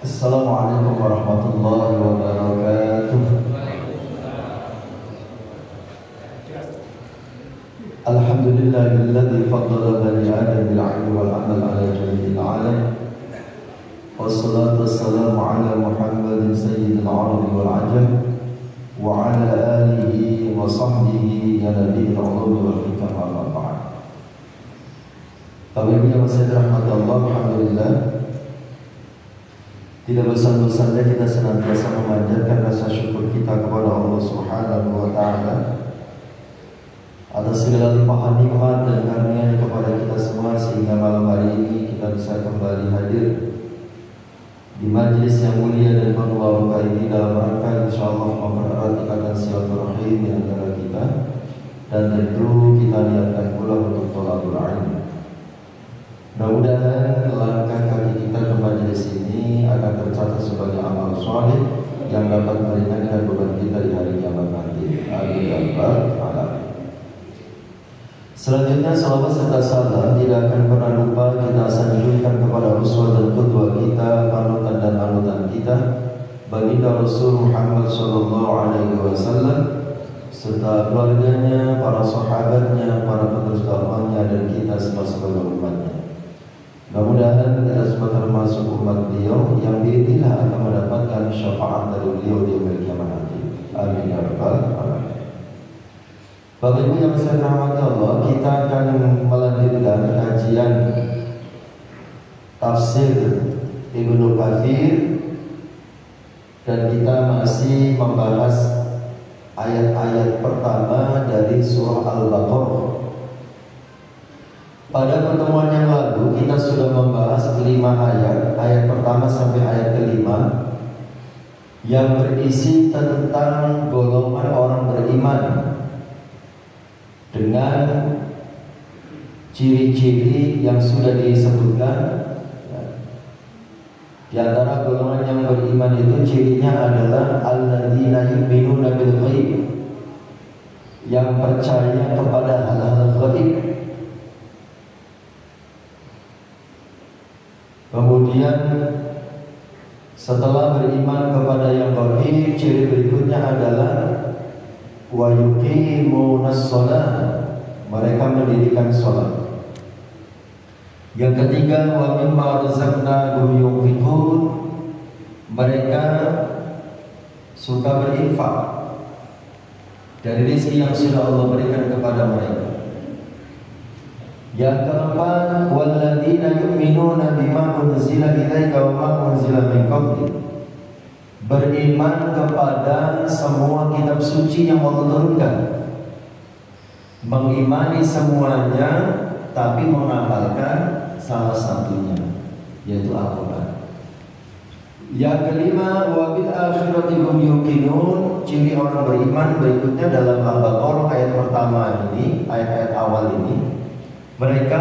Assalamualaikum warahmatullahi wabarakatuh. Alhamdulillahilladzi faddala bani Adam bil 'ilmi wal 'amal 'ala jami'il 'alam. Wassalatu wassalamu 'ala Muhammadin sayyidil 'arabi wal 'ajam wa 'ala alihi wa sahbihi ya nabiyil 'ulumi wal hikam amma ba'd. Bapak Ibu yang masih dirahmati Allah, alhamdulillah. Tidak bosan-bosannya kita senantiasa memanjatkan rasa syukur kita kepada Allah Subhanahu wa Ta'ala atas segala limpahan nikmat dan karunia kepada kita semua, sehingga malam hari ini kita bisa kembali hadir di majlis yang mulia dan penuh barokah ini dalam rangka insyaallah mempererat ikatan silaturahim di antara kita, dan tentu kita niatkan pula untuk thalabul ilmi. Mudah-mudahan langkah kaki kita ke majelis ini akan tercatat sebagai amal soleh yang dapat meringankan beban kita di hari kiamat nanti. Amin ya rabbal alamin. Selanjutnya salawat serta salam tidak akan pernah lupa kita sanjungkan kepada uswah dan qudwah kita, panutan dan anutan kita, baginda Rasul Muhammad sallallahu alaihi wasallam serta keluarganya, para sahabatnya, para penerus dakwahnya, dan kita semua sebagai umatnya. Mudah-mudahan kita semua termasuk umat beliau yang biidznillah akan mendapatkan syafaat dari beliau di yaumil kiamat nanti. Amin ya rabbal alamin. Bapak Ibu yang saya rahmati Allah, kita akan melanjutkan kajian tafsir Ibnu Katsir, dan kita masih membahas ayat-ayat pertama dari surah Al-Baqarah. Pada pertemuan yang lalu kita sudah membahas 5 ayat, ayat pertama sampai ayat kelima, yang berisi tentang golongan orang beriman dengan ciri-ciri yang sudah disebutkan. Di antara golongan yang beriman itu cirinya adalah alladzina yu'minuna bil ghaib, yang percaya kepada hal-hal ghaib. Kemudian setelah beriman kepada yang gaib, ciri berikutnya adalah wa yuqimunas shalah, mereka mendirikan salat. Yang ketiga, wa mimma razaqnahum yunfiqun, mereka suka berinfak dari rezeki yang sudah Allah berikan kepada mereka. Yang keempat, walladzina yu'minuna bima unzila ilaika wa ma unzila min qablik, beriman kepada semua kitab suci yang Allah turunkan, mengimani semuanya tapi mengamalkan salah satunya, yaitu Al-Quran. Yang kelima, wa bil akhirati hum yuqinun, ciri orang beriman berikutnya dalam Al-Baqarah ayat pertama ini, ayat-ayat awal ini, mereka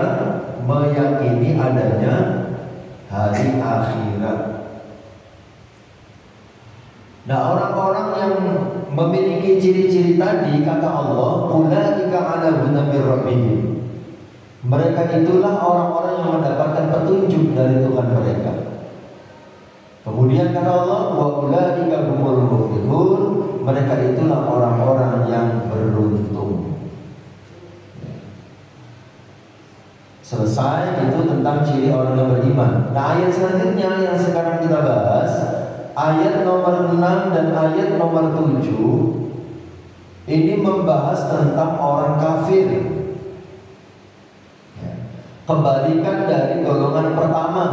meyakini adanya hari akhirat. Nah, orang-orang yang memiliki ciri-ciri tadi, kata Allah, ulaika ala hudan mir rabbihim, mereka itulah orang-orang yang mendapatkan petunjuk dari Tuhan mereka. Kemudian kata Allah, wa ulaika humul muflihun, mereka itulah orang-orang yang beruntung. Selesai itu tentang ciri orang yang beriman. Nah, ayat selanjutnya yang sekarang kita bahas, ayat nomor 6 dan ayat nomor 7, ini membahas tentang orang kafir. Kebalikan dari golongan pertama.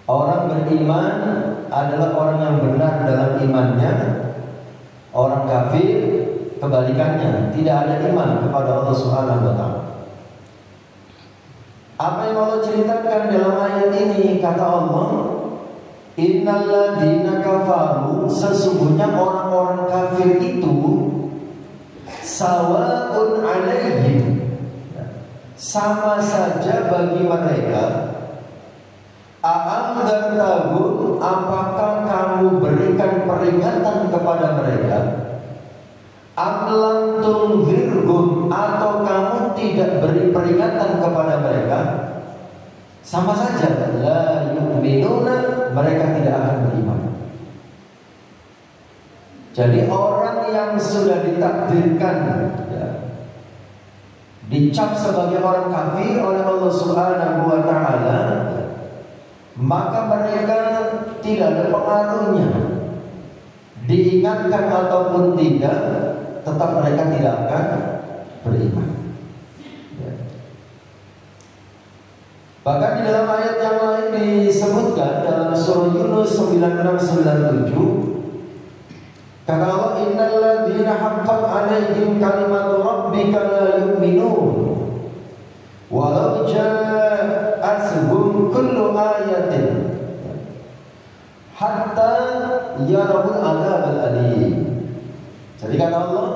Orang beriman adalah orang yang benar dalam imannya. Orang kafir kebalikannya, tidak ada iman kepada Allah Subhanahu wa Ta'ala. Apa yang Allah ceritakan dalam ayat ini? Kata Allah, innal ladzina kafaru, sesungguhnya orang-orang kafir itu sawa'un alaihim, sama saja bagi mereka, a'andzartahum, apakah kamu berikan peringatan kepada mereka, am lam tunzirhum, atau kamu tidak beri peringatan kepada mereka. Sama saja, la yu'minuna, mereka tidak akan beriman. Jadi orang yang sudah ditakdirkan dicap sebagai orang kafir oleh Allah Subhanahu wa taala, maka mereka tidak ada pengaruhnya. Diingatkan ataupun tidak, tetap mereka tidak akan beriman. Bahkan di dalam ayat yang lain disebutkan dalam surah Yunus 96-97, kata Allah, innal ladzina haqqat 'alaihim kalimatu rabbika la yu'minun walau ja'atuhum kullu ayatin hatta yarawul 'adzabal alim. Jadi kata Allah,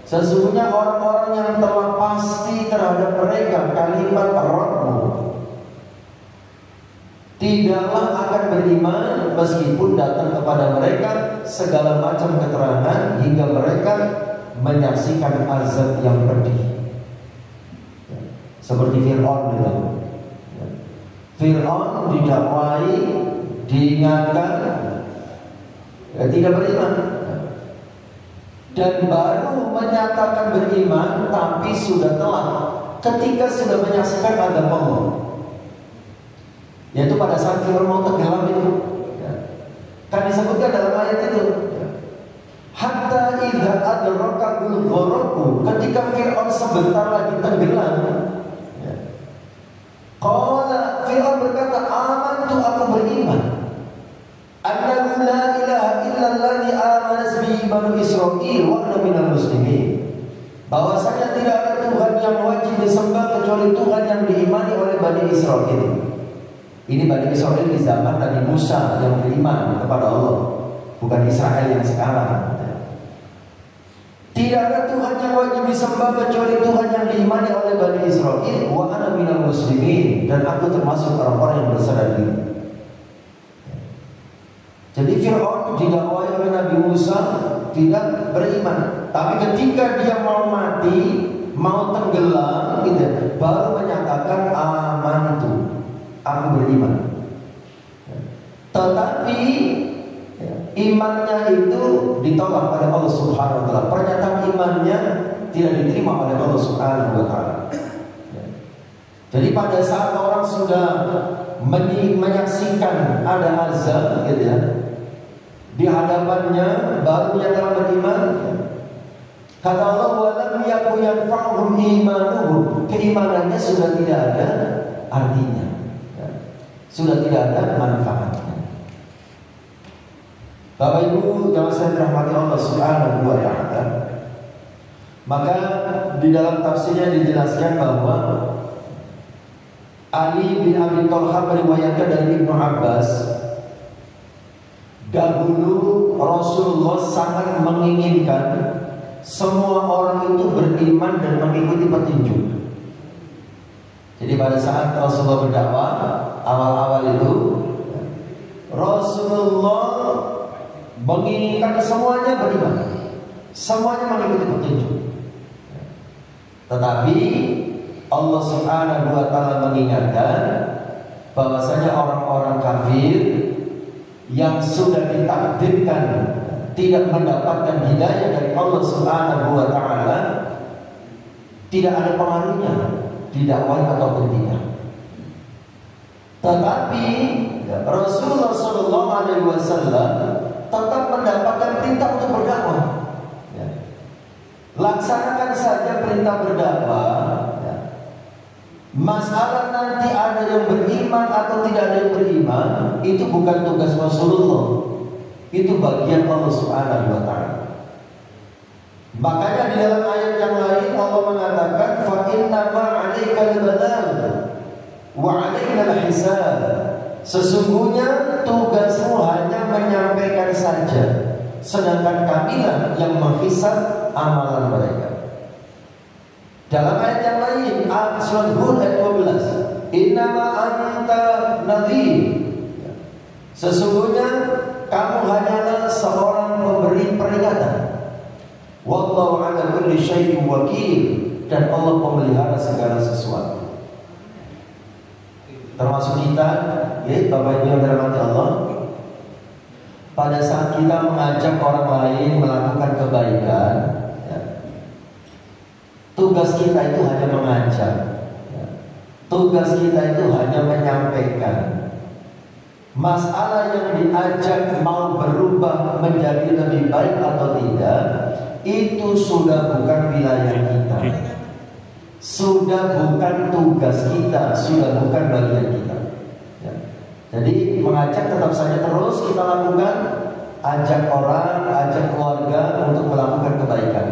sesungguhnya orang-orang yang telah pasti terhadap mereka kalimat Rabb-Mu tidaklah akan beriman meskipun datang kepada mereka segala macam keterangan hingga mereka menyaksikan azab yang pedih. Seperti Fir'aun itu. Fir'aun didakwai, diingatkan, tidak beriman, dan baru menyatakan beriman tapi sudah telat ketika sudah menyaksikan azab Allah. Yaitu pada saat Fir'aun mau tenggelam itu, kan disebutkan dalam ayat itu, hatta idza adrakahul gharaqu, ketika Fir'aun sebentar lagi tenggelam, qala, Fir'aun berkata, amantu, aku beriman, annahu la ilaha illalladzi amanat bihi banu Israil wa ana minal muslimin, bahwasanya tidak ada Tuhan yang wajib disembah kecuali Tuhan yang diimani oleh Bani Israil. Ini Bani Israil di zaman Nabi Musa yang beriman kepada Allah, bukan Israel yang sekarang. Tidak ada Tuhan yang wajib disembah kecuali Tuhan yang diimani oleh Bani Israil. Wa ana minal muslimin, dan aku termasuk orang-orang yang berserah diri. Jadi Fir'aun didakwai oleh Nabi Musa tidak beriman, tapi ketika dia mau mati, mau tenggelam, gitu, baru menyatakan amantu, aku beriman. Tetapi imannya itu ditolak oleh Allah Subhanahu wa taala. Pernyataan imannya tidak diterima oleh Allah Subhanahu wa taala. Jadi pada saat orang sudah menyaksikan ada azab, gitu ya, di hadapannya baru menyatakan beriman. Kata Allah, walam yakun yanfa'uhum imanuhum, keimanannya sudah tidak ada artinya, sudah tidak ada manfaatnya. Bapak Ibu yang saya dirahmati Allah Subhanahu wa taala, maka di dalam tafsirnya dijelaskan bahwa Ali bin Abi Thalha meriwayatkan dari Ibnu Abbas, dahulu Rasulullah sangat menginginkan semua orang itu beriman dan mengikuti petunjuk. Jadi pada saat Rasulullah berdakwah awal-awal itu, Rasulullah menginginkan semuanya beriman, semuanya mengikuti petunjuk. Tetapi Allah Subhanahu wa taala mengingatkan bahwasanya orang-orang kafir yang sudah ditakdirkan tidak mendapatkan hidayah dari Allah Subhanahu wa taala tidak ada pengaruhnya didakwai ataupun tidak. Tetapi Rasulullah sallallahu alaihi wasallam tetap mendapatkan perintah untuk berdakwah. Laksanakan saja perintah berdakwah. Masalah nanti ada yang beriman atau tidak ada yang beriman, itu bukan tugas Rasulullah, itu bagian Allah Subhanahu wa taala. Makanya di dalam ayat yang lain Allah mengatakan, fa inna ma 'alaikal balagh wa 'alaina al-hisab. Sesungguhnya tugasmu hanya menyampaikan saja, sedangkan kamilah yang menghisab amalan mereka. Dalam ayat yang lain, surat Hud ayat 12, innama anta nadhir. Sesungguhnya kamu hanyalah seorang pemberi peringatan. Wallahu ala kulli syai'in wakil, dan Allah pemelihara segala sesuatu. termasuk kita, ya Bapak Ibu yang dirahmati Allah, pada saat kita mengajak orang lain melakukan kebaikan, ya, tugas kita itu hanya mengajak, ya, tugas kita itu hanya menyampaikan. Masalah yang diajak mau berubah menjadi lebih baik atau tidak, itu sudah bukan wilayah kita, sudah bukan tugas kita, sudah bukan bagian kita, ya. Jadi mengajak tetap saja terus kita lakukan, ajak orang, ajak keluarga untuk melakukan kebaikan,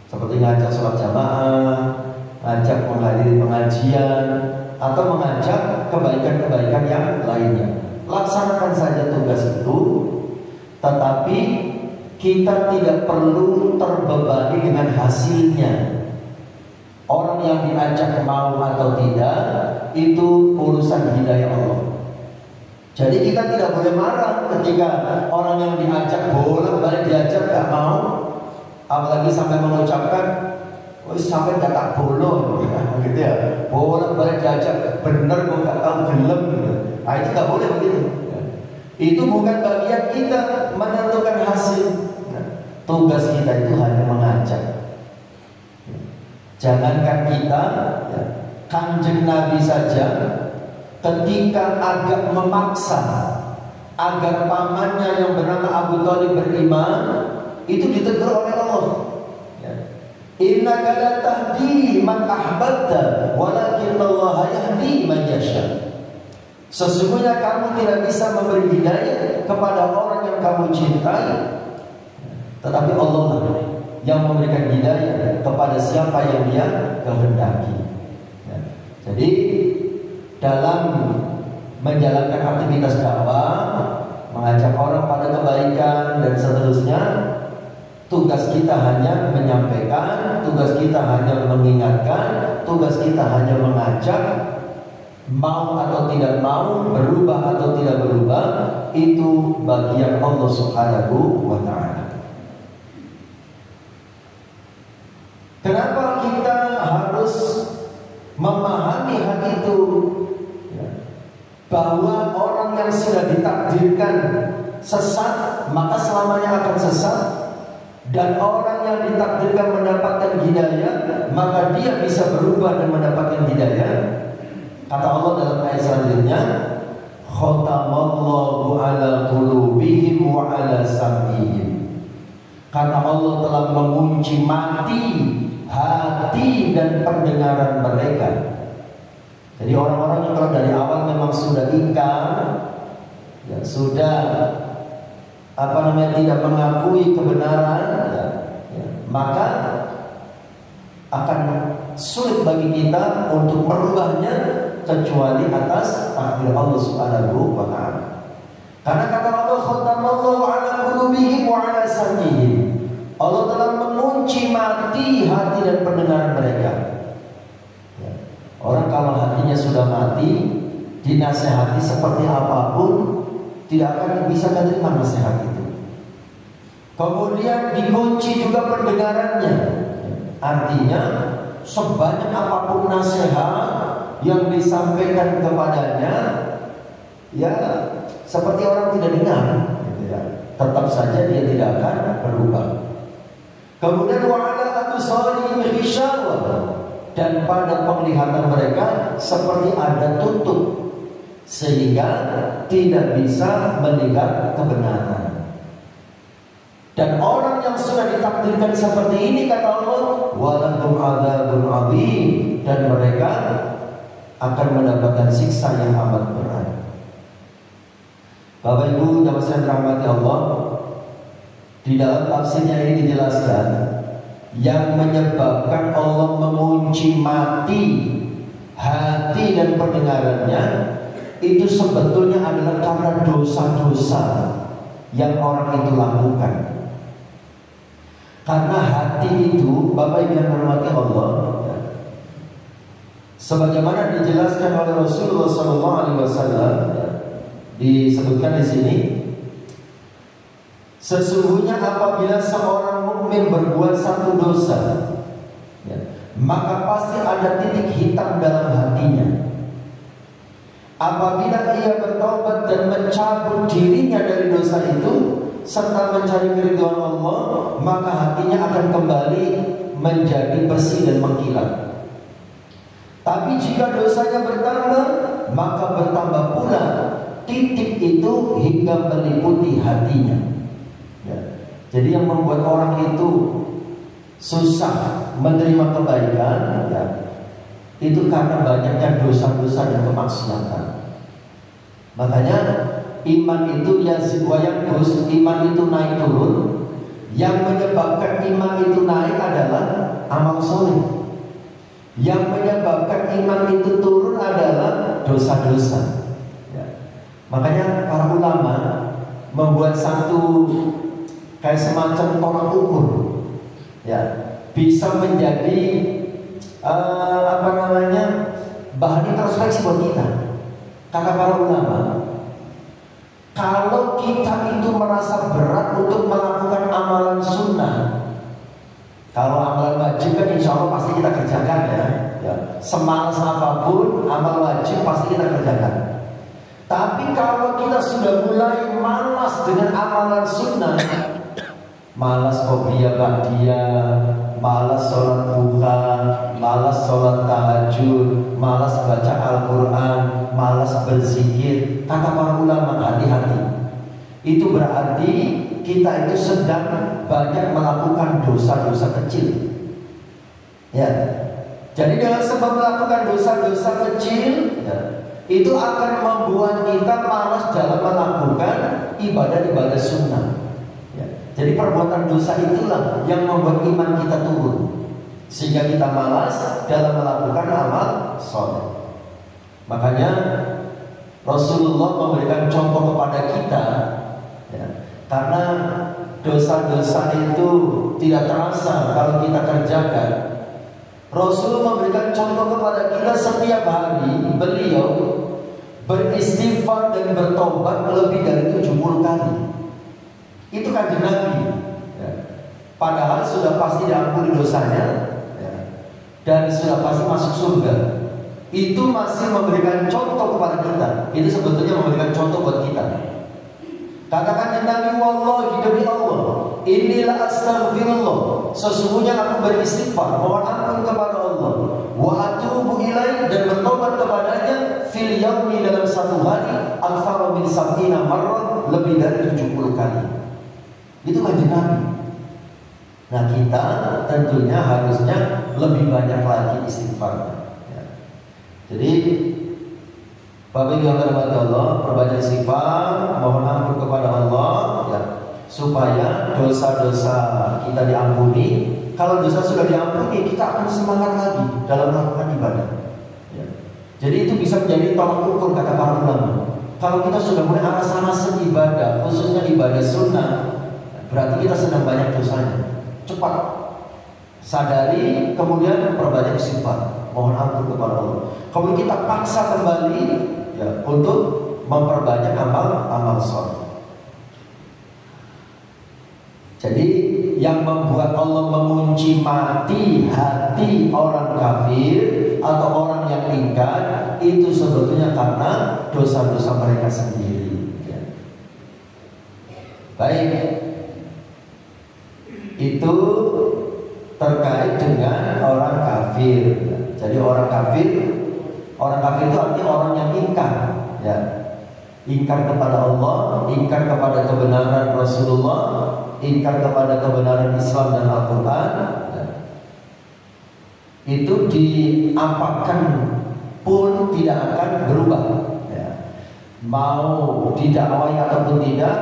seperti ngajak sholat jamaah, ngajak menghadiri pengajian, atau mengajak kebaikan-kebaikan yang lainnya. Laksanakan saja tugas itu, tetapi kita tidak perlu terbebani dengan hasilnya. Orang yang diajak mau atau tidak, itu urusan hidayah Allah. Jadi kita tidak boleh marah ketika orang yang diajak bolak-balik diajak gak mau, apalagi sampai mengucapkan, "Oh, sampai gak tak bolong," gitu ya. Bolak-balik diajak, bener kok gak tahu gelem gitu. Nah, itu gak boleh begitu. Itu bukan bagian kita menentukan hasil. Tugas kita itu hanya mengajak. Jangankan kita, ya, Kanjeng Nabi saja ketika agak memaksa agar pamannya yang bernama Abu Thalib beriman, itu ditegur oleh Allah. Innaka la tahdi man ahbabta walakin Allah yahdi man yasha. Sesungguhnya kamu tidak bisa memberi hidayah kepada orang yang kamu cintai, tetapi Allah lah yang memberikan hidayah kepada siapa yang Dia kehendaki. Ya. Jadi dalam menjalankan aktivitas dakwah, mengajak orang pada kebaikan dan seterusnya, tugas kita hanya menyampaikan, tugas kita hanya mengingatkan, tugas kita hanya mengajak. Mau atau tidak mau, berubah atau tidak berubah, itu bagian Allah Subhanahu wa ta'ala. Kenapa kita harus memahami hal itu, bahwa orang yang sudah ditakdirkan sesat maka selamanya akan sesat, dan orang yang ditakdirkan mendapatkan hidayah maka dia bisa berubah dan mendapatkan hidayah. Kata Allah dalam ayat selanjutnya, khatamallahu ala qulubihim wa ala sam'ihim. Karena Allah telah mengunci mati hati dan pendengaran mereka. Jadi orang-orang yang kalau dari awal memang sudah ingkar, ya, sudah tidak mengakui kebenaran, ya, maka akan sulit bagi kita untuk merubahnya kecuali atas takdir Allah Subhanahu wa ta'ala. Karena kata Allah, khatamallahu ala qulubihim wa ala sam'ihim. Allah telah mengunci mati hati dan pendengaran mereka. Ya. Orang kalau hatinya sudah mati, dinasehati seperti apapun tidak akan bisa menerima nasihat itu. Kemudian dikunci juga pendengarannya. Artinya sebanyak apapun nasihat yang disampaikan kepadanya, ya seperti orang tidak dengar, gitu ya. Tetap saja dia tidak akan berubah. Kemudian wa'ala absarihim ghishawah, dan pada penglihatan mereka seperti ada tutup, sehingga tidak bisa melihat kebenaran. Dan orang yang sudah ditakdirkan seperti ini, kata Allah, walahum adzabun adzim, dan mereka akan mendapatkan siksa yang amat berat. Bapak Ibu yang dirahmati Allah, di dalam tafsirnya ini dijelaskan, yang menyebabkan Allah mengunci mati hati dan pendengarannya itu sebetulnya adalah karena dosa-dosa yang orang itu lakukan. Karena hati itu, Bapak Ibu yang dirahmati Allah, sebagaimana dijelaskan oleh Rasulullah SAW, disebutkan di sini, sesungguhnya apabila seorang mukmin berbuat satu dosa, maka pasti ada titik hitam dalam hatinya. Apabila ia bertobat dan mencabut dirinya dari dosa itu serta mencari keridhaan Allah, maka hatinya akan kembali menjadi bersih dan mengkilat. Tapi jika dosanya bertambah, maka bertambah pula titik itu hingga meliputi hatinya. Ya. Jadi yang membuat orang itu susah menerima kebaikan, ya, itu karena banyaknya dosa-dosa dan kemaksiatan. Makanya iman itu yazid wa yanqus, iman itu naik turun. Yang menyebabkan iman itu naik adalah amal soleh. Yang menyebabkan iman itu turun adalah dosa-dosa. Ya. Makanya para ulama membuat satu kayak semacam tolak ukur, ya, bisa menjadi bahan introspeksi buat kita. Kata para ulama, kalau kita itu merasa berat untuk melakukan amalan sunnah, kalau amalan wajib kan insya Allah pasti kita kerjakan, ya. Semalas apapun amal wajib pasti kita kerjakan. Tapi kalau kita sudah mulai malas dengan amalan sunnah, malas qobliyah ba'diyah, malas sholat duha, malas sholat tahajud, malas baca Al-Quran, malas berzikir, kata para ulama, hati-hati. Itu berarti kita itu sedang banyak melakukan dosa-dosa kecil. Ya. Jadi dengan sebab melakukan dosa-dosa kecil, ya, itu akan membuat kita malas dalam melakukan ibadah-ibadah sunnah. Ya. Jadi perbuatan dosa itulah yang membuat iman kita turun, sehingga kita malas dalam melakukan amal soleh. Makanya Rasulullah memberikan contoh kepada kita, ya, karena dosa-dosa itu tidak terasa kalau kita kerjakan. Rasul memberikan contoh kepada kita setiap hari beliau beristighfar dan bertobat lebih dari 70 kali. Itu kanjeng Nabi, ya. Padahal sudah pasti diampuni dosanya, ya, dan sudah pasti masuk surga. Itu masih memberikan contoh kepada kita. Itu sebetulnya memberikan contoh buat kita. Katakan Nabi, wallahi demi Allah, inilah astaghfirullah, sesungguhnya aku beristighfar, mohon ampun kepada Allah, wa atubu ilaih, dan bertobat kepadanya, fil yaumi, dalam satu hari, aktsara min sab'ina marrah, lebih dari 70 kali. Itu kanjeng Nabi. Nah, kita tentunya harusnya lebih banyak lagi istighfar, ya. Jadi Bapak Ibu yang dirahmati Allah, perbanyak istighfar, mohon ampun kepada Allah, ya, supaya dosa-dosa kita diampuni. Kalau dosa sudah diampuni, kita akan semangat lagi dalam melakukan ibadah, ya. Jadi itu bisa menjadi tolak ukur, kata para ulama. Kalau kita sudah mulai arah sana ibadah, khususnya ibadah sunnah, berarti kita sedang banyak dosanya. Cepat sadari, kemudian perbanyak istighfar, mohon ampun kepada Allah. Kemudian kita paksa kembali, ya, untuk memperbanyak amal soleh. Jadi yang membuat Allah mengunci mati hati orang kafir atau orang yang ingkar itu sebetulnya karena dosa-dosa mereka sendiri, ya. Baik, itu terkait dengan orang kafir, ya. Jadi orang kafir itu artinya orang yang ingkar, ya. Ingkar kepada Allah, ingkar kepada kebenaran Rasulullah, ingkar kepada kebenaran Islam dan Al-Quran, ya. Itu diapakan pun tidak akan berubah, ya. Mau didakwai ataupun tidak,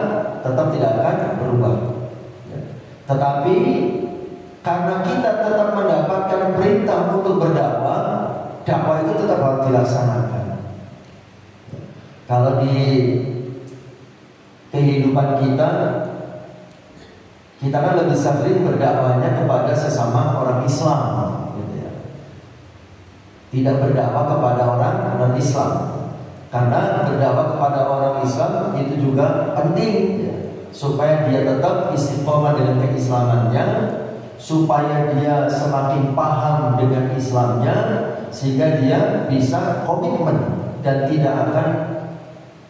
tetap tidak akan berubah, ya. Tetapi karena kita tetap mendapatkan perintah untuk berdakwah, dakwah itu tetap harus dilaksanakan. Kalau di kehidupan kita kan lebih sering berdakwahnya kepada sesama orang Islam, gitu, ya. Tidak berdakwah kepada orang non-Islam, karena berdakwah kepada orang Islam itu juga penting, ya, supaya dia tetap istiqomah dengan keislamannya, supaya dia semakin paham dengan Islamnya, sehingga dia bisa komitmen dan tidak akan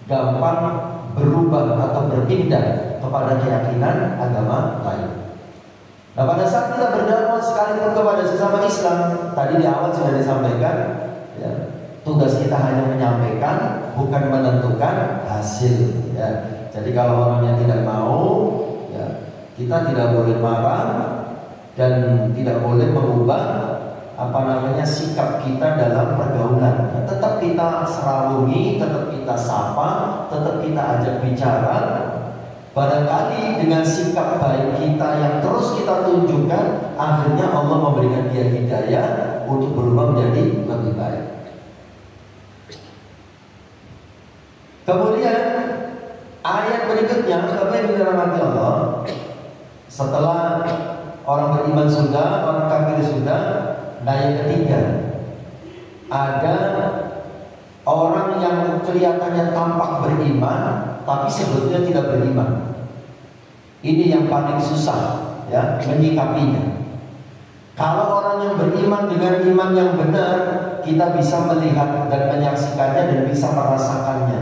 gampang berubah atau berpindah kepada keyakinan agama lain. Nah, pada saat kita berdakwah sekalipun kepada sesama Islam, tadi di awal sudah disampaikan, ya, tugas kita hanya menyampaikan, bukan menentukan hasil. Ya. Jadi kalau orangnya tidak mau, ya, kita tidak boleh marah dan tidak boleh mengubah sikap kita dalam pergaulan. Ya, tetap kita seralungi, tetap kita sapa, tetap kita ajak bicara. Barangkali dengan sikap baik kita yang terus kita tunjukkan, akhirnya Allah memberikan dia hidayah untuk berubah menjadi lebih baik. Kemudian ayat berikutnya, Bapak yang dirahmati Allah, setelah orang beriman sudah, orang kafir sudah, nah yang ketiga, ada orang yang kelihatannya tampak beriman tapi sebetulnya tidak beriman. Ini yang paling susah, ya, menyikapinya. Kalau orang yang beriman dengan iman yang benar, kita bisa melihat dan menyaksikannya dan bisa merasakannya.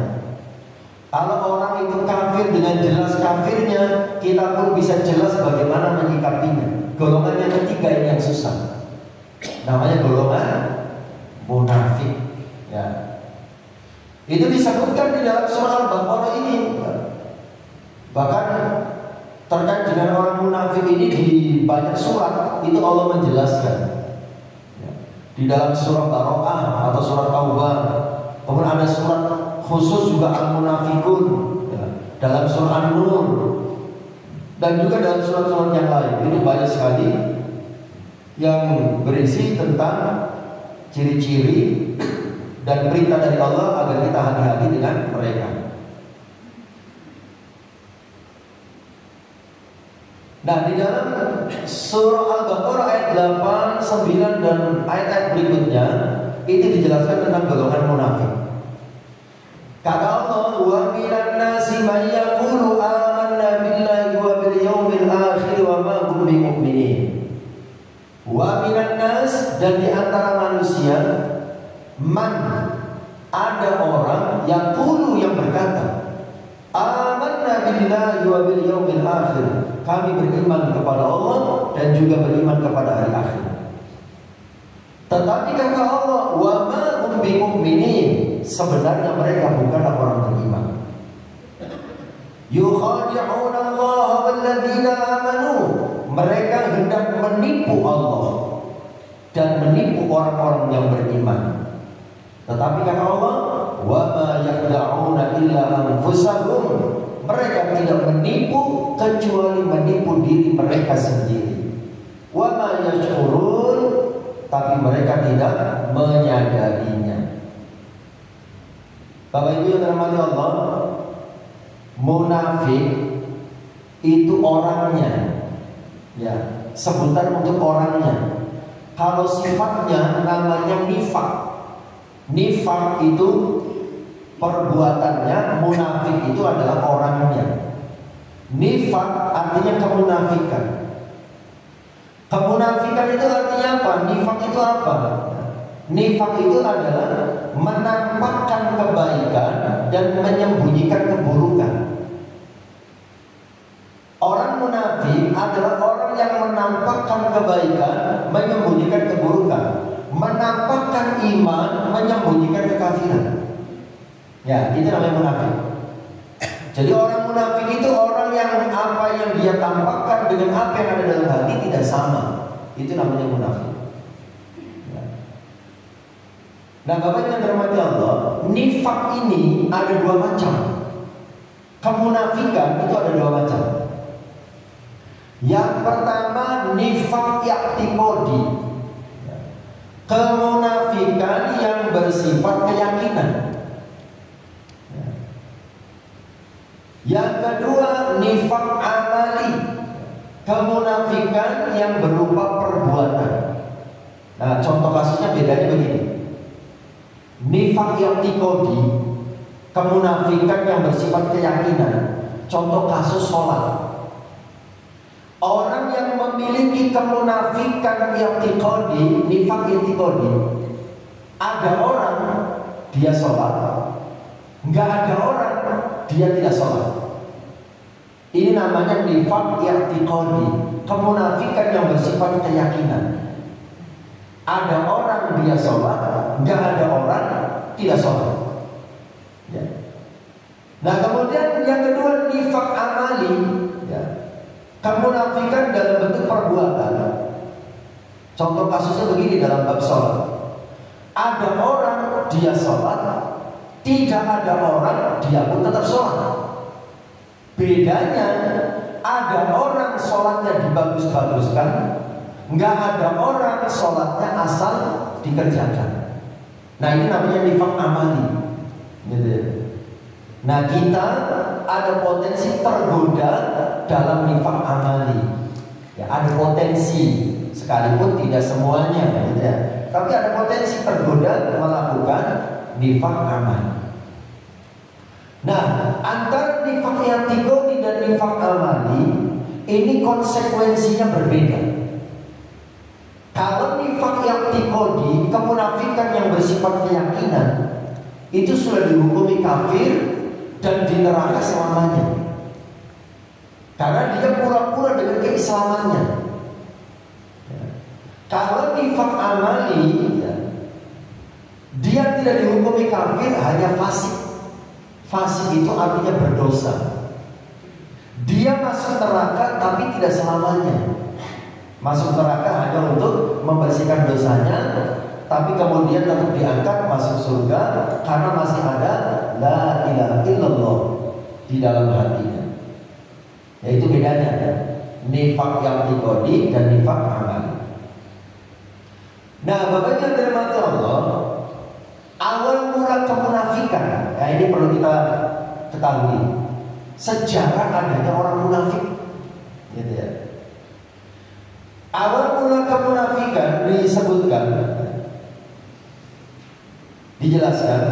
Kalau orang itu kafir dengan jelas kafirnya, kita pun bisa jelas bagaimana menyikapinya. Golongan yang ketiga ini yang susah, namanya golongan munafik, ya. Itu disebutkan di dalam surah Al-Baqarah ini. Bahkan terkait dengan orang munafik ini di banyak surat itu Allah menjelaskan. Di dalam surah Barokah atau surah Taubah, kemudian ada surat khusus juga Al-Munafikun, dalam surah An-Nur, dan juga dalam surat-surat yang lain. Ini banyak sekali yang berisi tentang ciri-ciri dan perintah dari Allah agar kita hati-hati dengan mereka. Nah, di dalam surah Al-Baqarah ayat 8, 9 dan ayat-ayat berikutnya itu dijelaskan tentang golongan munafik. Kata Allah, wa minan nasi man yaqulu amanna billahi wa bil yaumil akhir wa ma hum bimu'minin. Wa minan nas, dan di antara manusia, man, ada orang yang berkata, amanna billahi wa bil yaumil akhir, kami beriman kepada Allah dan juga beriman kepada hari akhir. Tetapi kata Allah, wa ma hum bimu'minin, sebenarnya mereka bukanlah orang beriman. Yukhadi'una Allah walladzina amanu, mereka hendak menipu Allah dan menipu orang-orang yang beriman. Tetapi kata Allah, wa ma yakhda'una illa anfusahum, mereka tidak menipu kecuali menipu diri mereka sendiri. Wa ma yash'urun, tapi mereka tidak menyadarinya. Bapak Ibu yang dirahmati Allah, munafik itu orangnya, ya, sebutan untuk orangnya. Kalau sifatnya namanya nifak. Nifak itu perbuatannya, munafik itu adalah orangnya. Nifak artinya kemunafikan. Kemunafikan itu artinya apa? Nifak itu apa? Nifak itu adalah menampakkan kebaikan dan menyembunyikan keburukan. Orang munafik adalah orang yang menampakkan kebaikan, menyembunyikan keburukan, menampakkan iman, menyembunyikan kekafiran. Ya, itu namanya munafik. Jadi orang munafik itu orang yang apa yang dia tampakkan dengan apa yang ada dalam hati tidak sama. Itu namanya munafik. Ya. Nah, Bapak yang dirahmati Allah, nifak ini ada dua macam. Kemunafikan itu ada dua macam. Yang pertama nifak i'tiqadi, kemunafikan yang bersifat keyakinan. Yang kedua nifak amali, kemunafikan yang berupa perbuatan. Nah, contoh kasusnya bedanya begini. Nifak i'tiqadi, kemunafikan yang bersifat keyakinan. Contoh kasus sholat. Orang yang memiliki kemunafikan i'tiqadi, nifak i'tiqadi, ada orang dia sholat, nggak ada orang dia tidak sholat. Ini namanya nifaq i'tiqadi, kemunafikan yang bersifat keyakinan. Ada orang dia sholat, nggak ada orang tidak sholat. Ya. Nah kemudian yang kedua nifaq amali, ya. Kemunafikan dalam bentuk perbuatan. Contoh kasusnya begini dalam bab sholat. Ada orang dia sholat, tidak ada orang dia pun tetap sholat. Bedanya ada orang sholatnya dibagus-baguskan, nggak ada orang sholatnya asal dikerjakan. Nah ini namanya nifaq amali, gitu. Nah kita ada potensi tergoda dalam nifaq amali, ya, ada potensi sekalipun tidak semuanya, gitu ya. Tapi ada potensi tergoda melakukan nifaq amali. Nah antara nifaq i'tiqadi dan nifaq amali ini konsekuensinya berbeda. Kalau nifaq i'tiqadi, kemunafikan yang bersifat keyakinan, itu sudah dihukumi kafir dan di neraka selamanya. Karena dia pura-pura dengan keislamannya. Ya. Kalau nifaq amali, ya, dia tidak dihukumi kafir, hanya fasik. Fasik itu artinya berdosa. Dia masuk neraka tapi tidak selamanya. Masuk neraka hanya untuk membersihkan dosanya, tapi kemudian tetap diangkat masuk surga karena masih ada la ilaha illallah di dalam hatinya. Yaitu bedanya ya, nifaq i'tiqadi dan nifaq amali. Nah, Bapak yang dirahmati Allah, awal mula kemunafikan, nah ini perlu kita ketahui. Sejarah adanya orang munafik, gitu ya. Awal mula kemunafikan disebutkan, dijelaskan,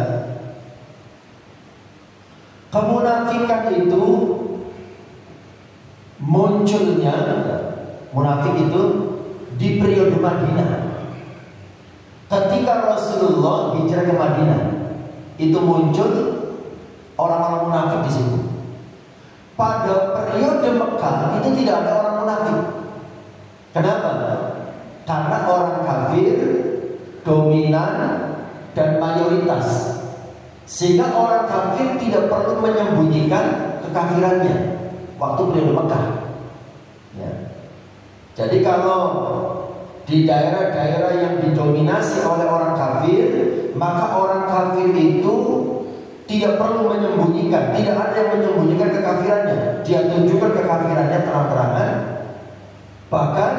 kemunafikan itu munculnya, munafik itu di periode Madinah. Ketika Rasulullah hijrah ke Madinah, itu muncul orang-orang munafik di situ. Pada periode Mekah itu tidak ada orang munafik. Kenapa? Karena orang kafir dominan dan mayoritas, sehingga orang kafir tidak perlu menyembunyikan kekafirannya waktu periode Mekah. Ya. Jadi kalau di daerah-daerah yang didominasi oleh orang kafir, maka orang kafir itu tidak perlu menyembunyikan, tidak ada yang menyembunyikan kekafirannya. Dia tunjukkan kekafirannya terang-terangan. Bahkan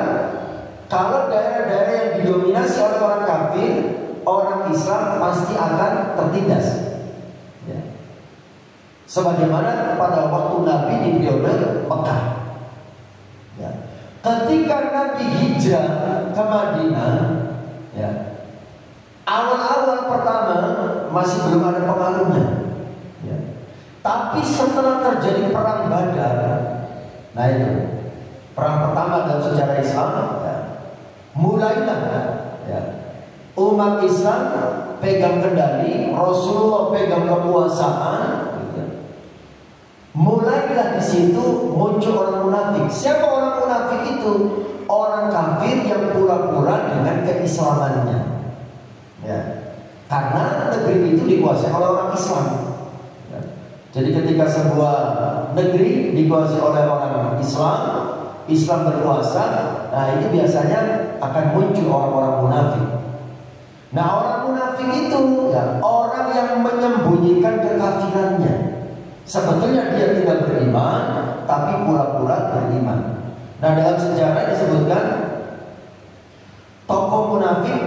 kalau daerah-daerah yang didominasi oleh orang kafir, orang Islam pasti akan tertindas. Ya. Sebagaimana pada waktu Nabi di periode Mekah. Ya. Ketika Nabi hijrah ke Madinah, ya, awal-awal pertama masih belum ada pengaruhnya, ya. Tapi setelah terjadi perang Badar, nah itu perang pertama dalam sejarah Islam, ya, mulailah, ya, umat Islam pegang kendali, Rasulullah pegang kekuasaan, ya. Mulailah di situ muncul orang munafik. Siapa orang munafik itu? Orang kafir yang pura-pura dengan keislamannya. Ya. Karena negeri itu dikuasai oleh orang Islam. Ya. Jadi ketika sebuah negeri dikuasai oleh orang Islam, Islam berkuasa, nah itu biasanya akan muncul orang-orang munafik. Nah orang munafik itu ya, orang yang menyembunyikan kekafirannya. Sebetulnya dia tidak beriman, tapi pura-pura beriman. Nah dalam sejarah disebutkan tokoh munafik.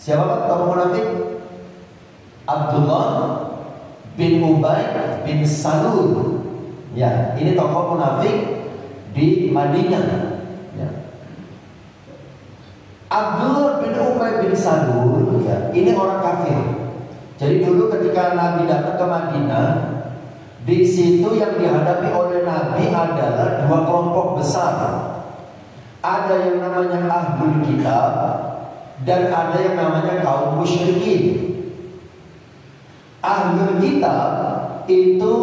Siapa Pak tokoh munafik? Abdullah bin Ubay bin Salul. Ya, ini tokoh munafik di Madinah. Ya. Abdullah bin Ubay bin Salul, ya, ini orang kafir. Jadi dulu ketika Nabi datang ke Madinah, di situ yang dihadapi oleh Nabi adalah dua kelompok besar. Ada yang namanya Ahlul Kitab dan ada yang namanya kaum musyrikin. Ahlul kitab itu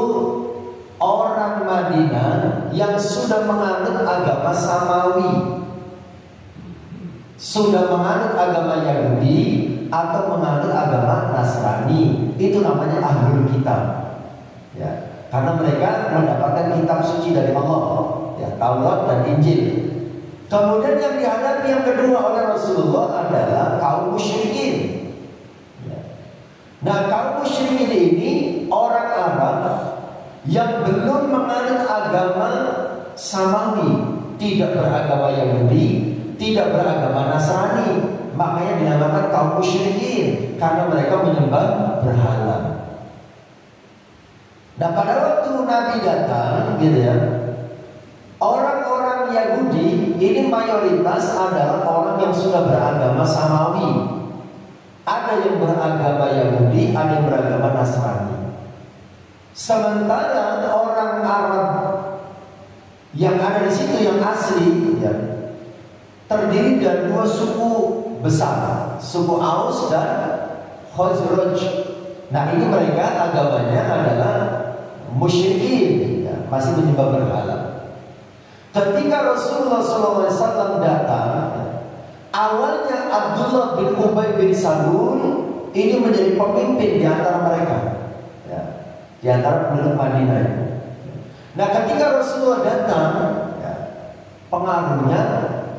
orang Madinah yang sudah menganut agama Samawi, sudah menganut agama Yahudi atau menganut agama Nasrani. Itu namanya ahlul kitab, ya, karena mereka mendapatkan kitab suci dari Allah, ya, Taurat dan Injil. Kemudian yang dihadapi yang kedua oleh Rasulullah adalah kaum musyrikin. Nah, kaum musyrikin ini orang Arab yang belum menganut agama Samawi, tidak beragama Yahudi, tidak beragama Nasrani, makanya dinamakan kaum musyrikin karena mereka menyembah berhala. Nah, pada waktu Nabi datang, gitu ya, orang-orang Yahudi ini mayoritas adalah orang yang sudah beragama Samawi. Ada yang beragama Yahudi, ada yang beragama Nasrani. Sementara orang Arab yang ada di situ yang asli, ya, terdiri dari dua suku besar, suku Aus dan Khazraj. Nah, ini mereka agamanya adalah musyrikin, ya, masih menyembah berhala. Ketika Rasulullah SAW datang, awalnya Abdullah bin Ubay bin Salul ini menjadi pemimpin di antara mereka, ya, di antara penduduk Madinah. Nah, ketika Rasulullah datang, ya, pengaruhnya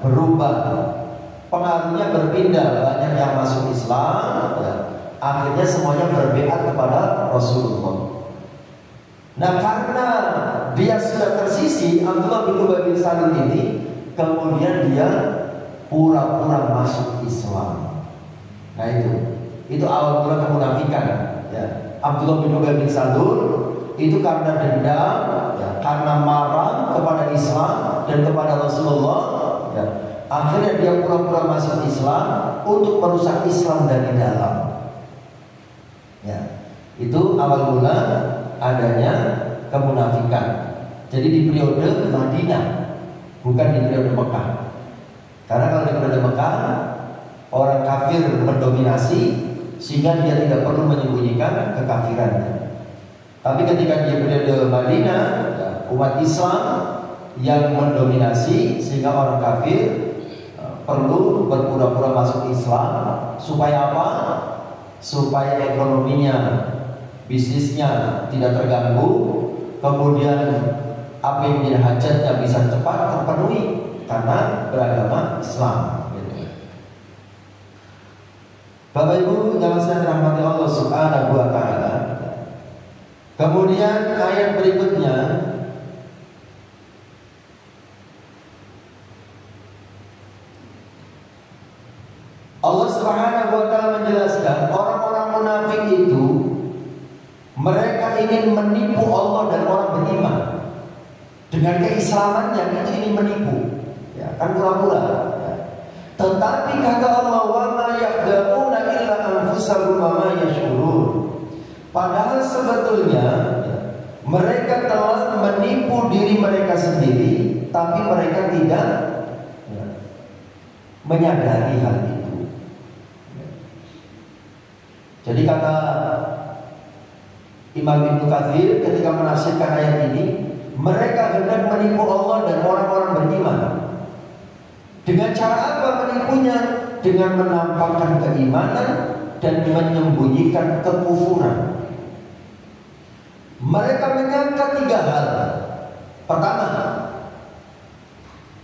berubah, pengaruhnya berpindah, banyak yang masuk Islam, ya, akhirnya semuanya berbaiat kepada Rasulullah. Nah, karena dia sudah tersisi, Abdullah bin Ubay bin Salul ini kemudian dia pura-pura masuk Islam. Nah, itu awal mula kemunafikan, ya. Abdullah bin Ubay bin Salul itu karena dendam, ya, karena marah kepada Islam dan kepada Rasulullah, ya, akhirnya dia pura-pura masuk Islam untuk merusak Islam dari dalam. Ya, itu awal mula adanya kemunafikan. Jadi di periode Madinah, bukan di periode Mekah. Karena kalau di periode Mekah, orang kafir mendominasi sehingga dia tidak perlu menyembunyikan kekafirannya. Tapi ketika di periode Madinah, ya, umat Islam yang mendominasi sehingga orang kafir perlu berpura-pura masuk Islam. Supaya apa? Supaya ekonominya, bisnisnya tidak terganggu, kemudian apa yang menjadi hajatnya bisa cepat terpenuhi karena beragama Islam, gitu. Bapak Ibu yang saya dirahmati Allah Subhanahu wa taala. Kemudian ayat berikutnya, Allah Subhanahu wa taala menjelaskan orang-orang munafik itu mereka ingin menipu Allah dan orang beriman. Dengan keislamannya itu ingin menipu, ya, kan pura-pura, ya. Tetapi kata Allah, wa ma yaqdamuna illa anfusahum wa ma yashurun. Padahal sebetulnya, ya, mereka telah menipu diri mereka sendiri, tapi mereka tidak, ya, menyadari hal itu. Jadi kata Imam Ibnu Katsir ketika menafsirkan ayat ini, mereka hendak menipu Allah dan orang-orang beriman. Dengan cara apa menipunya? Dengan menampakkan keimanan dan menyembunyikan kekufuran. Mereka menyangka tiga hal. Pertama,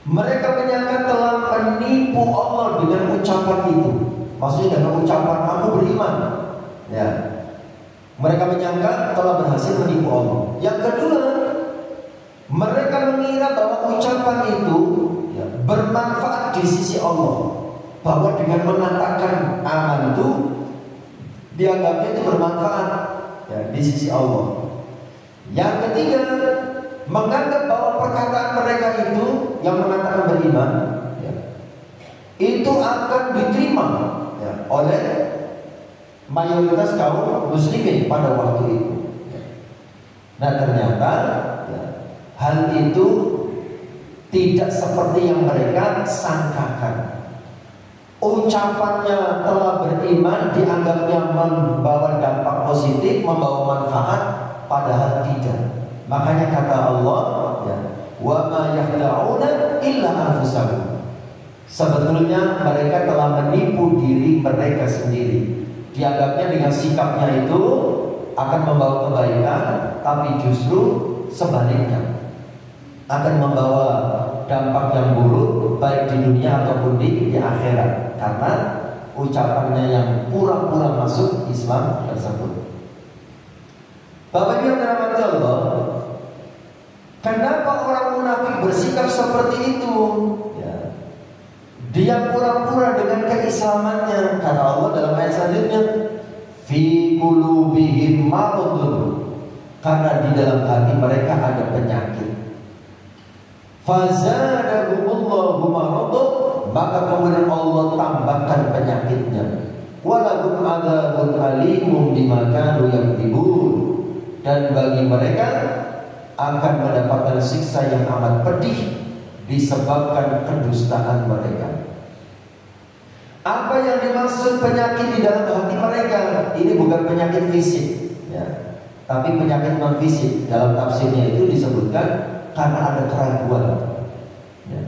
mereka menyangka telah menipu Allah dengan ucapan itu. Maksudnya dengan ucapan aku beriman, ya. Mereka menyangka telah berhasil menipu Allah. Yang kedua, mereka mengira bahwa ucapan itu, ya, bermanfaat di sisi Allah. Bahwa dengan mengatakan aman itu dianggapnya itu bermanfaat, ya, di sisi Allah. Yang ketiga, menganggap bahwa perkataan mereka itu yang mengatakan beriman, ya, itu akan diterima, ya, oleh mayoritas kaum muslimin pada waktu itu. Nah, ternyata, ya, hal itu tidak seperti yang mereka sangkakan. Ucapannya telah beriman dianggapnya membawa dampak positif, membawa manfaat, padahal tidak. Makanya kata Allah, ya, wa ma yakhda'una illa anfusahum. Sebetulnya mereka telah menipu diri mereka sendiri. Dianggapnya dengan sikapnya itu akan membawa kebaikan, tapi justru sebaliknya akan membawa dampak yang buruk baik di dunia ataupun di akhirat, karena ucapannya yang pura-pura masuk Islam tersebut. Bapak Ibu yang dirahmati Allah, kenapa orang munafik bersikap seperti itu? Ya. Dia pura-pura dengan keislamannya. Kata Allah dalam ayat selanjutnya, fi qulubihim maradun, karena di dalam hati mereka ada penyakit. Fazadahumullahu maradun, maka kemudian Allah tambahkan penyakitnya. Walahum adzabun alimun bima kanu yakdzibun, dan bagi mereka akan mendapatkan siksa yang amat pedih disebabkan kedustaan mereka. Apa yang dimaksud penyakit di dalam hati mereka? Ini bukan penyakit fisik, ya, tapi penyakit non fisik. Dalam tafsirnya itu disebutkan karena ada keraguan, ya.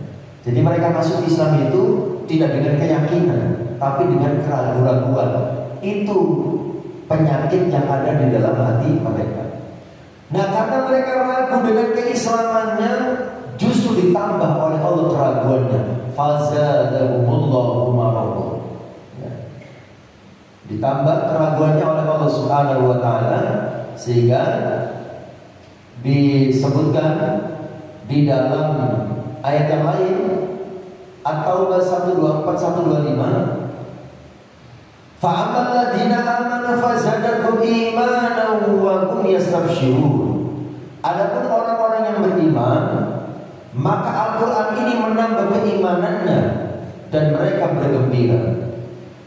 Jadi mereka masuk Islam itu tidak dengan keyakinan, tapi dengan keraguan-keraguan. Itu penyakit yang ada di dalam hati mereka. Nah, karena mereka ragu dengan keislamannya, justru ditambah oleh Allah keraguannya. Fazadahumullahu maradun, ya. Ditambah keraguannya oleh Allah Subhanahu wa taala, sehingga disebutkan di dalam ayat yang lain, At-Taubah 124-125, fa'amal ladina amanu fazadakum imanan wa hum yastabshirun. Adapun orang-orang yang beriman, maka Al-Quran ini menambah keimanannya dan mereka bergembira.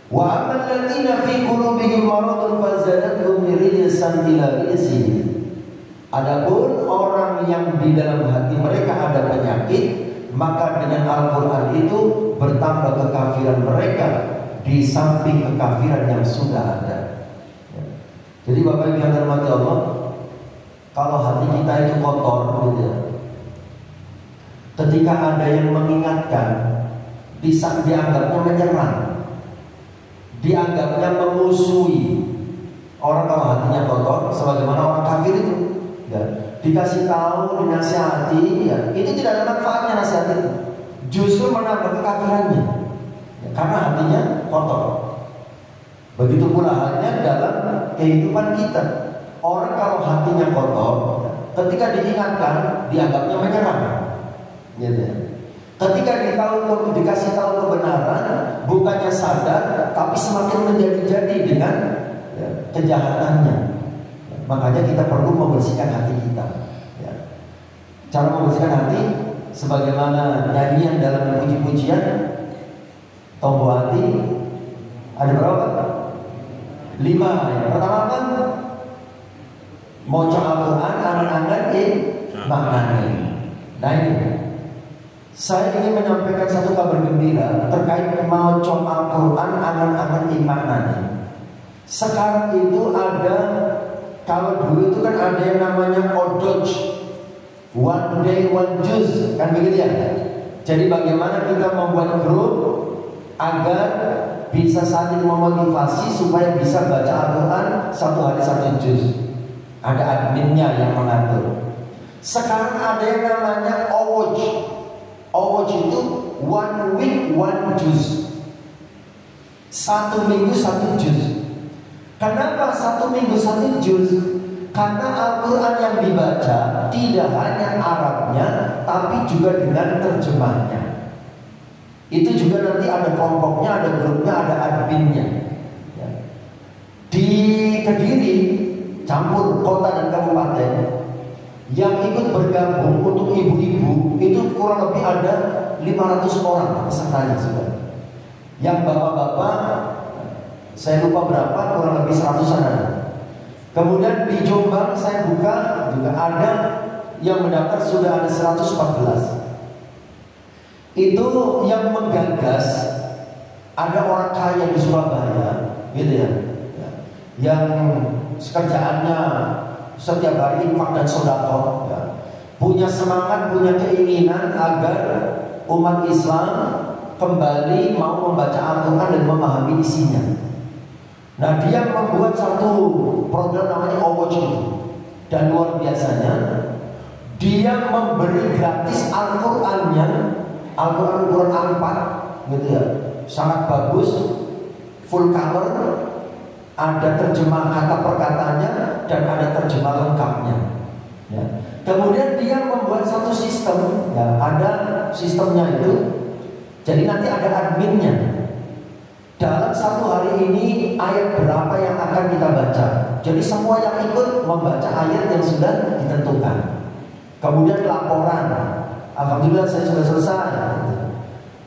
Wa amal ladina fi qulubihim maradun fazadakum rijsan ila rijsihim. Adapun orang yang di dalam hati mereka ada penyakit, maka dengan Al-Quran itu bertambah kekafiran mereka di samping kekafiran yang sudah ada. Jadi Bapak Ibu yang dirahmati Allah, kalau hati kita itu kotor, gitu ya, ketika ada yang mengingatkan, dianggapnya menyerang, dianggapnya memusuhi. Orang kalau hatinya kotor, sebagaimana orang kafir itu, ya, dikasih tahu, dinasihati, ya, itu tidak ada manfaatnya nasihat itu, justru menambah kekafirannya, ya, karena hatinya kotor. Begitu pula halnya dalam kehidupan kita. Orang kalau hatinya kotor, ya, ketika diingatkan, dianggapnya menyerang, gitu ya. Ketika dikasih tahu kebenaran, bukannya sadar, tapi semakin menjadi-jadi dengan, ya, kejahatannya. Makanya kita perlu membersihkan hati kita, ya. Cara membersihkan hati sebagaimana nyanyian dalam puji-pujian, tombol hati ada berapa? 5. Ya. Pertama apa? Maca Al-Quran, angan-angan maknanya. Nah ini, saya ingin menyampaikan satu kabar gembira terkait maca Al-Quran, angan-angan maknanya. Sekarang itu ada, kalau dulu itu kan ada yang namanya odoj, one day one juz, kan begitu ya. Jadi bagaimana kita membuat grup agar bisa saling memotivasi supaya bisa baca Al-Quran satu hari 1 juz. Ada adminnya yang mengatur. Sekarang ada yang namanya awoj. Awoj itu one week one juz, 1 minggu 1 juz. Kenapa 1 minggu 1 juz? Karena Al-Quran yang dibaca tidak hanya Arabnya, tapi juga dengan terjemahnya. Itu juga nanti ada kelompoknya, ada grupnya, ada adminnya, ya. Di Kediri, campur kota dan kabupaten, yang ikut bergabung untuk ibu-ibu itu kurang lebih ada 500 orang pesertanya sudah. Yang bapak-bapak saya lupa berapa, kurang lebih 100-an ada. Kemudian di Jombang saya buka juga ada yang mendaftar sudah ada 114. Itu yang menggagas ada orang kaya di Surabaya, gitu ya, yang kerjaannya setiap hari infak dan sedekah, ya, punya semangat, punya keinginan agar umat Islam kembali mau membaca Al-Quran dan memahami isinya. Nah, dia membuat satu program namanya Awatch itu. Dan luar biasanya, dia memberi gratis Al-Qurannya, Al-Quran A4 gitu ya, sangat bagus, full color, ada terjemah kata perkataannya dan ada terjemah lengkapnya, ya. Kemudian dia membuat satu sistem, ya, ada sistemnya itu. Jadi nanti ada adminnya. Dalam satu hari ini ayat berapa yang akan kita baca. Jadi semua yang ikut membaca ayat yang sudah ditentukan. Kemudian laporan, alhamdulillah saya sudah selesai.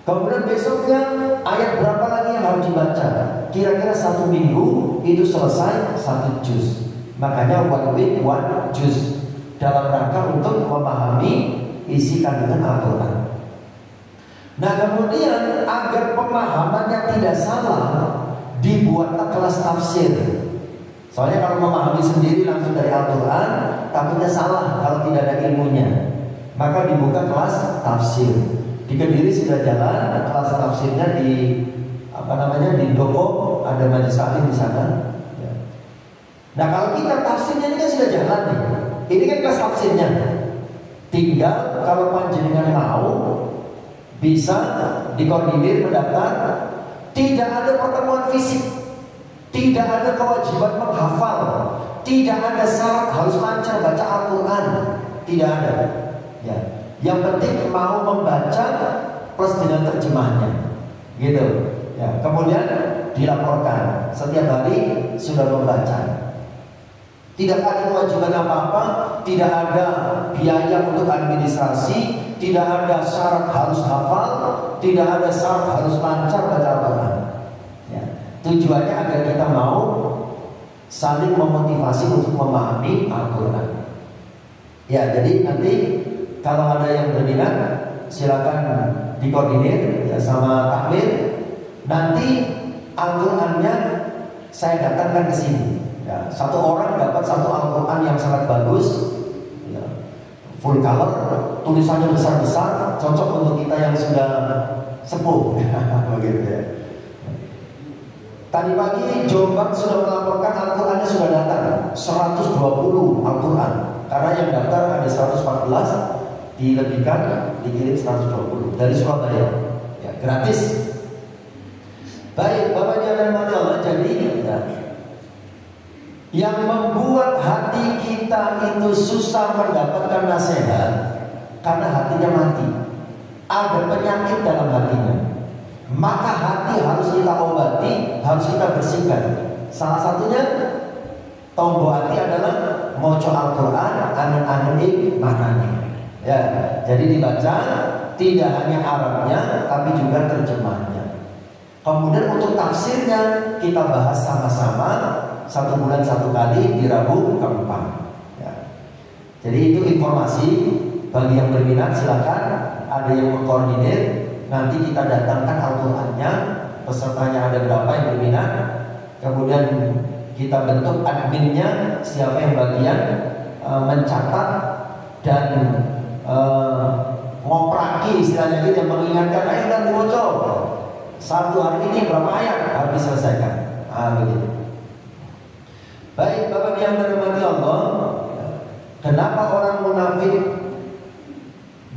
Kemudian besoknya ayat berapa lagi yang harus dibaca. Kira-kira 1 minggu itu selesai 1 juz. Makanya one week one juz, dalam rangka untuk memahami isi kandungan Al-Quran. Nah, kemudian agar pemahamannya tidak salah, dibuatlah kelas tafsir. Soalnya kalau memahami sendiri langsung dari Al-Quran, takutnya salah kalau tidak ada ilmunya. Maka dibuka kelas tafsir. Di Kediri sudah jalan kelas tafsirnya di di Doko, ada majelis taklim di sana. Nah, kalau kita tafsirnya ini kan sudah jalan nih. Ini kan kelas tafsirnya. Tinggal kalau panjenengan mau, bisa dikoordinir mendaftar. Tidak ada pertemuan fisik, tidak ada kewajiban menghafal, tidak ada syarat harus lancar baca Al-Quran, tidak ada. Ya, yang penting mau membaca plus dengan terjemahnya, gitu. Ya, kemudian dilaporkan setiap hari sudah membaca. Tidak ada kewajiban apa-apa, tidak ada biaya untuk administrasi, tidak ada syarat harus hafal, tidak ada syarat harus lancar baca Al-Quran. Ya. Tujuannya agar kita mau saling memotivasi untuk memahami Al-Quran. Ya, jadi nanti kalau ada yang berminat, silakan dikoordinir ya sama takmir. Nanti Al-Qurannya saya datangkan ke sini. Ya, 1 orang dapat 1 Al-Quran yang sangat bagus, ya, full color, tulisannya besar-besar, cocok untuk kita yang sudah sepuh. Begitu ya. Tadi pagi Jombang sudah melaporkan Al-Qurannya sudah datang 120 Al-Quran. Karena yang daftar ada 114, dilebihkan, dikirim 120 dari Surabaya. Ya, gratis. Baik, Bapak dan Allah, jadi ya, yang membuat hati kita itu susah mendapatkan nasihat karena hatinya mati. Ada penyakit dalam hatinya. Maka hati harus kita obati, harus kita bersihkan. Salah satunya tombol hati adalah moco Al-Quran, anin maknanya. Ya, jadi dibaca tidak hanya Arabnya tapi juga terjemahnya. Kemudian untuk tafsirnya kita bahas sama-sama 1 bulan 1 kali di Rabu keempat. Ya. Jadi itu informasi bagi yang berminat, silakan ada yang mengkoordinir. Nanti kita datangkan Al-Qurannya, pesertanya ada berapa yang berminat. Kemudian kita bentuk adminnya, siapa yang bagian mencatat dan ngopraki istilahnya gitu, yang mengingatkan, ayo dan diwocok 1 hari ini berapa ayat harus diselesaikan. Begitu. Baik, Bapak yang dirahmati Allah, kenapa orang munafik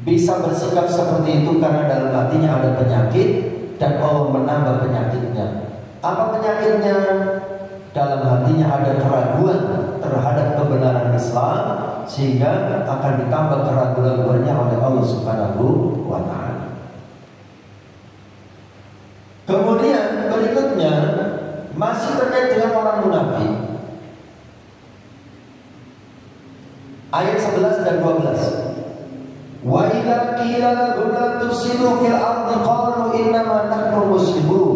bisa bersikap seperti itu? Karena dalam hatinya ada penyakit dan Allah menambah penyakitnya. Apa penyakitnya? Dalam hatinya ada keraguan terhadap kebenaran Islam, sehingga akan ditambah keraguan-keraguannya oleh Allah Subhanahu wa Ta'ala. Kemudian berikutnya masih terkait dengan orang munafik. Ayat 11 dan 12. Wa idza qila lahum la tufsidu fil ardi qalu innama nahnu muslimun.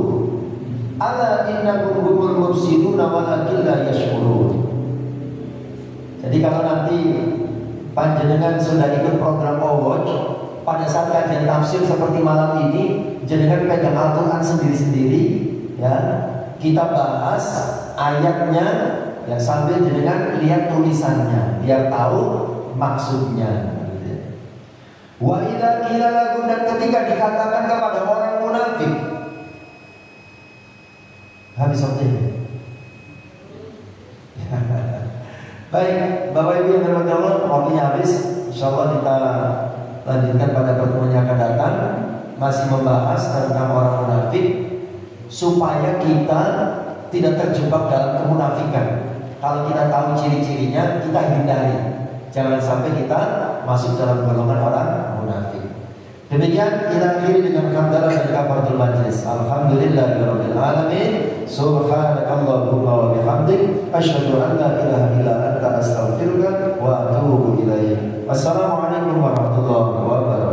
Ala innahum humul mufsiduna walakin la yashkurun. Jadi kalau nanti panjenengan sudah ikut program Awatch, pada saat kajian tafsir seperti malam ini, jenengan pegang Al-Quran sendiri-sendiri, ya. Kita bahas ayatnya, Ya, sambil dengan lihat tulisannya biar tahu maksudnya. Wa idza qila lahum, dan ketika dikatakan kepada orang munafik. Habis waktunya. Baik, Bapak Ibu yang dirahmati Allah, waktunya habis. Insyaallah kita lanjutkan pada pertemuan yang akan datang, masih membahas tentang orang munafik supaya kita tidak terjebak dalam kemunafikan. Kalau kita tahu ciri-cirinya, kita hindari. Jangan sampai kita masuk dalam golongan orang munafik. Demikian kita akhiri dengan hamdalah dan kafaratul majlis. Alhamdulillahirabbil alamin. Subhanakallahumma wa bihamdik, asyhadu an la ilaha illa anta, astaghfiruka wa atubu ilaik. Wassalamualaikum warahmatullahi wabarakatuh.